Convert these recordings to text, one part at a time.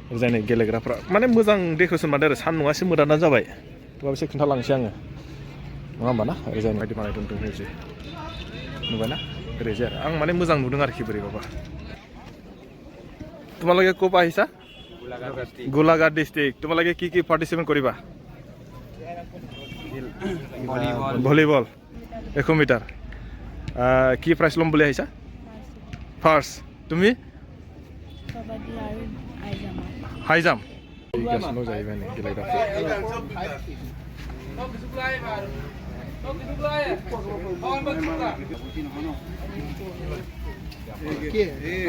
जायनि गेलेग्राफ्रा माने मोजां डेक'रेसन बानायदों आरो सान्दुंआ एसे मोदाना जाबाय थेवबाबो एसे खोन्थालांसै आङो नङा होमबा ना ओरैजाय बायदि बानायदों ओरैजाय नुबायना ओरैजाय आरो आं माने मोजां नुदों आरोखि बोरैबाबा তোমালোকে ক'ৰ পৰা আহিছা গোলাঘাট ডিষ্ট্ৰিক্ট তোমালোকে কি পাৰ্টিচিপেট কৰিবা ভলীবল 100 মিটাৰ কি প্ৰাইজ ল'ম বুলি আহিছা ফাৰ্ষ্ট তুমি হাই জাম্প गासिनो जाहैबाय नै गेलेग्राफ्रा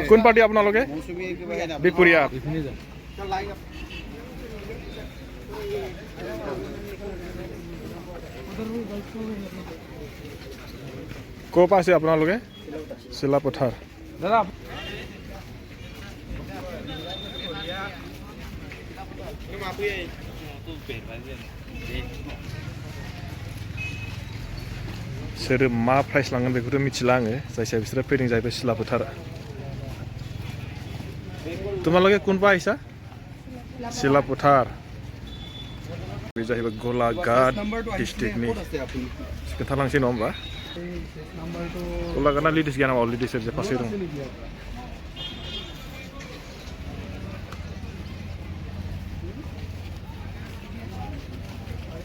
কোন পাৰ্টি আপোনালোকে বিপুৰীয়া ক'ৰ পৰা আছে আপোনালোকে চিলাপথাৰ দাদা सोर मा प्राइस लांगोन बेखौथ' मिथिला आङो जायखिया बिसोरो फैदों जाहैबाय सिलापथार তোমালোকে কোন পৰা আহিছা सिलापथार बे जाहैबाय गलाघाट डिस्ट्रिक्टनि खोन्थालांसै नङा होमबा गलाघाटना लेडिस गैया नामा लेडिस जे फार्स्ट दं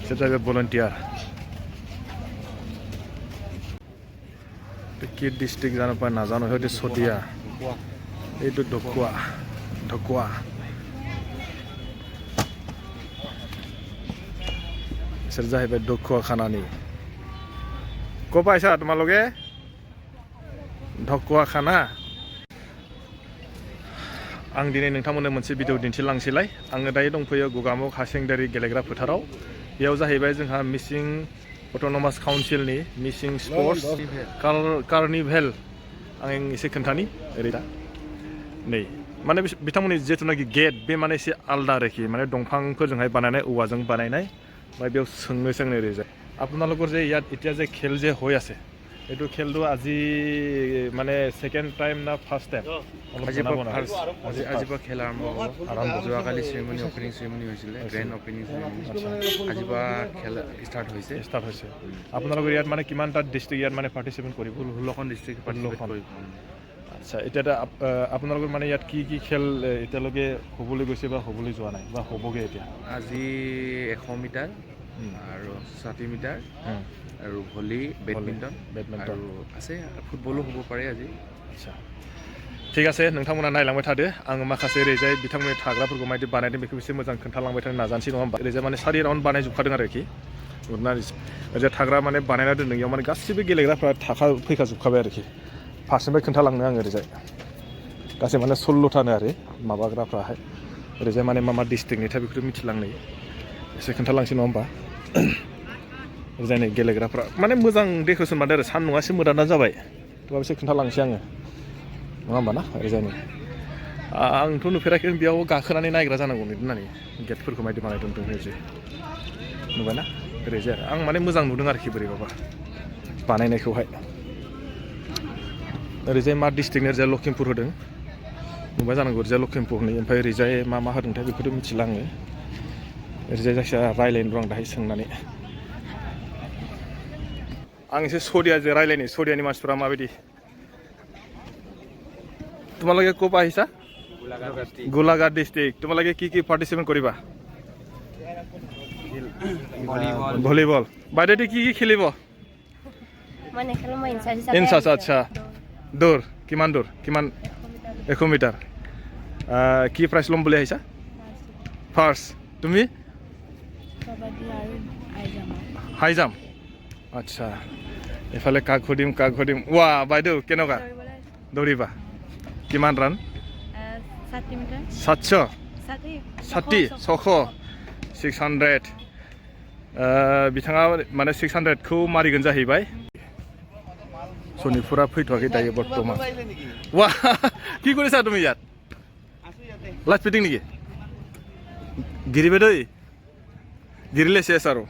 बिसोर जाहैबाय भलन्टियार কি ডিস্ট্রিক্ট জানো পাই নাজানো হয়তো চতিয়া এইটো ঢকুৱা बिसोर जाहैबाय ঢকুৱা खानानि ক'ৰ পৰা আহিছা তোমালোকে ঢকুৱা खाना आं दिनै नोंथांमोननो मोनसे भिडिअ दिन्थिलांसैलाय आङो दायो दंफैयो गगामुख हासिंदारि गेलेग्रा फोथाराव बेयाव जाहैबाय जोंहा मिसिं अट'नमास काउन्सिलनि मिसिं स्पर्ट्स कार्निभेल आं एसे खोन्थानि ओरै दा नै माने बिथांमोननि जिथुनाखि गेट बे माने एसे आलदा आरोखि माने दंफांफोरजोंहाय बानायनाय औवाजों बानायनाय ओमफ्राय बेयाव सोंनो ओरैजाय আপোনালোকৰ যে ইয়াত এতিয়া যে খেল যে হৈ আছে এইটো খেলটো আজি মানে সেকেন্ড টাইম না ফার্স্ট টাইম আজিৰ পৰা খেল আৰম্ভ হ'ব যোৱাকালি চেৰিমনি অপেনিং চেৰিমনি হৈছিলে গ্ৰেণ্ড অপেনিং চেৰিমনি আজিৰ পৰা খেল ষ্টাৰ্ট হৈছে আপোনালোকৰ ইয়াত মানে কিমানটা ডিষ্ট্ৰিক্ট ইয়াত মানে পাৰ্টিচিপেট কৰিব 16খন ডিষ্ট্ৰিক্ট পাৰ্টিচিপেট কৰিব আচ্ছা এতিয়া আপোনালোকৰ মানে ইয়াত কি খেল এতিয়ালৈকে হ'বলৈ গৈছে বা হ'বলৈ যোৱা নাই বা হ'বগৈ এতিয়া আজি 100 মিটাৰ আৰু 60 মিটাৰ আৰু ভলি বেডমিণ্টন আৰু আছে ফুটবলো হ'ব পাৰে আজি আচ্ছা ঠিক আছে नोंथांमोना नायलांबाय थादो आं माखासे ओरैजाय बिथांमोननि थाग्राफोरखौ माबायदि बानायदों बेखौ एसे मोजां खोन्थालांबाय थानो नाजानोसै नङा होमबा ओरैजाय माने सारि राउन्ड बानायजोबखादों आरोखि ओरैजाय थाग्रा माने बानायना दोनदों इयाव माने गासिबो गेलेग्राफ्रा फैखाजोबखाबाय आरोखि फार्स्टनिफ्राय खोन्थालांनो आङो ओरैजाय गासै माने 16थानो आरो माबाग्राफ्राहाय ओरैजाय माने मा डिस्ट्रिक्टनिथाय बेखौथ' मिथिलांनो एसे खोन्थालांसै नङा होमबा जायनि गेलेग्राफ्रा माने मोजां डेक'रेसन बानायदों आरो सान्दुंआ एसे मोदाना जाबाय थेवबाबो एसे खोन्थालांसै आङो नङा होमबा ना ओरैजायनि आंथ' नुफेराखै बेयाव गाखोनानै नायग्रा जानांगौ होननानै गेटफोरखौ मायदि बानायदों ओरैजाय नुबायना ओरैजाय आरो आं माने मोजां नुदों आरोखि बोरैबाबा बानायनायखौहाय ओरैजाय मा डिस्ट्रिक्टनि ओरैजाय लखिमपुर होदों नुबाय जानांगौ ओरैजाय लखिमपुरनि ओमफ्राय ओरैजाय मा होदोंथाय बेखौथ' मिथिला आङो ओरैजाय जायखिजाया रायलायनो दं दाहाय सोंनानै आं एसे सदिया जे रायलायनि सदियानि मानसिफ्रा माबायदि তোমালোকে ক'ৰ পৰা আহিছা গোলাঘাট ডিষ্ট্ৰিক্ট তোমালোকে কি পাৰ্টিচিপেট কৰিবা ভলীবল বাইদেউটি কি খেলিব ইনচাৰ্জ আচ্ছা দৌৰ কিমান 100 মিটাৰ কি প্ৰাইজ ল'ম বুলি আহিছা ফাৰ্ষ্ট তুমি হাই জাম্প আচ্ছা এফালে কাক সুধিম ৱা বাইদেউ কেনেকুৱা দৌৰিবা কিমান ৰান 60 মিটাৰ 60 600 बिथाङा माने 600खौ मारिगोन जाहैबाय सनिपुरा फैथ'वाखै दायो बर्तमान वा কি কৰিছা তুমি ইয়াত লাইভ ফিটিং নেকি গিৰিবে দেই গিৰিলে চেছ আৰু